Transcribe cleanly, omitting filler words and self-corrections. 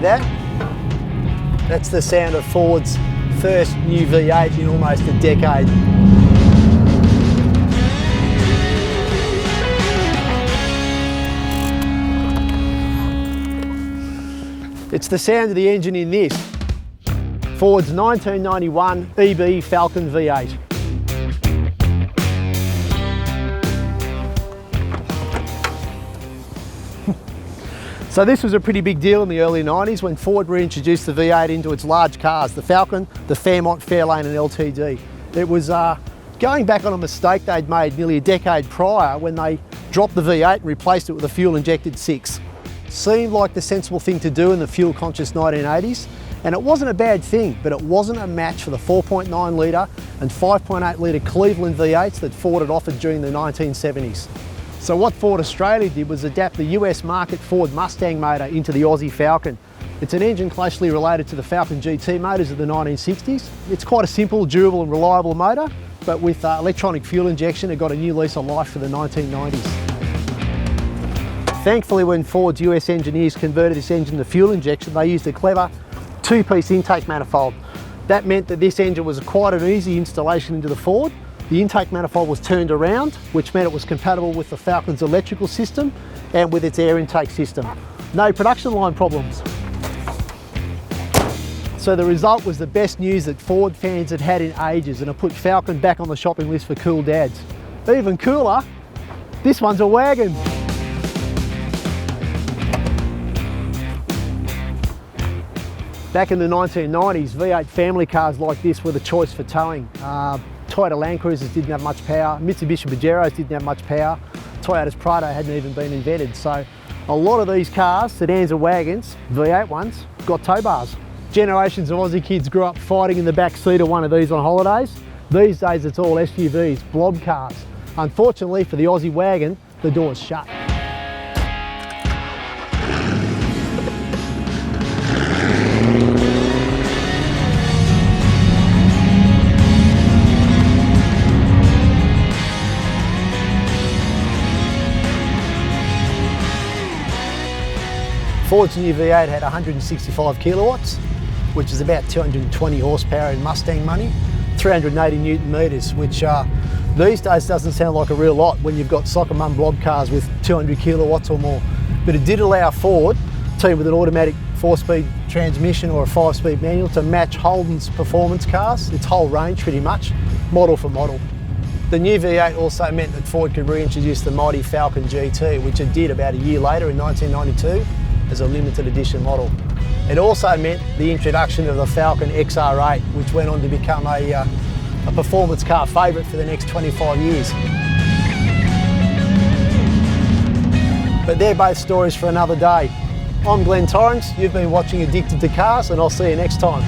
that? That's the sound of Ford's first new V8 in almost a decade. It's the sound of the engine in this, Ford's 1991 EB Falcon V8. So this was a pretty big deal in the early 90s when Ford reintroduced the V8 into its large cars, the Falcon, the Fairmont, Fairlane and LTD. It was going back on a mistake they'd made nearly a decade prior when they dropped the V8 and replaced it with a fuel-injected 6. Seemed like the sensible thing to do in the fuel-conscious 1980s, and it wasn't a bad thing, but it wasn't a match for the 4.9 litre and 5.8 litre Cleveland V8s that Ford had offered during the 1970s. So what Ford Australia did was adapt the US market Ford Mustang motor into the Aussie Falcon. It's an engine closely related to the Falcon GT motors of the 1960s. It's quite a simple, durable and reliable motor, but with electronic fuel injection it got a new lease on life for the 1990s. Thankfully, when Ford's US engineers converted this engine to fuel injection, they used a clever two-piece intake manifold. That meant that this engine was quite an easy installation into the Ford. The intake manifold was turned around, which meant it was compatible with the Falcon's electrical system and with its air intake system. No production line problems. So the result was the best news that Ford fans had had in ages, and it put Falcon back on the shopping list for cool dads. Even cooler, this one's a wagon. Back in the 1990s, V8 family cars like this were the choice for towing. Toyota Land Cruisers didn't have much power, Mitsubishi Pajeros didn't have much power, Toyota's Prado hadn't even been invented. So a lot of these cars, sedans and wagons, V8 ones, got tow bars. Generations of Aussie kids grew up fighting in the back seat of one of these on holidays. These days it's all SUVs, blob cars. Unfortunately for the Aussie wagon, the door's shut. Ford's new V8 had 165 kilowatts, which is about 220 horsepower in Mustang money, 380 Newton meters, which these days doesn't sound like a real lot when you've got soccer mum blob cars with 200 kilowatts or more. But it did allow Ford, teamed with an automatic 4-speed transmission or a 5-speed manual, to match Holden's performance cars, its whole range pretty much, model for model. The new V8 also meant that Ford could reintroduce the mighty Falcon GT, which it did about a year later in 1992. As a limited edition model. It also meant the introduction of the Falcon XR8, which went on to become a performance car favourite for the next 25 years. But they're both stories for another day. I'm Glenn Torrance, you've been watching Addicted to Cars, and I'll see you next time.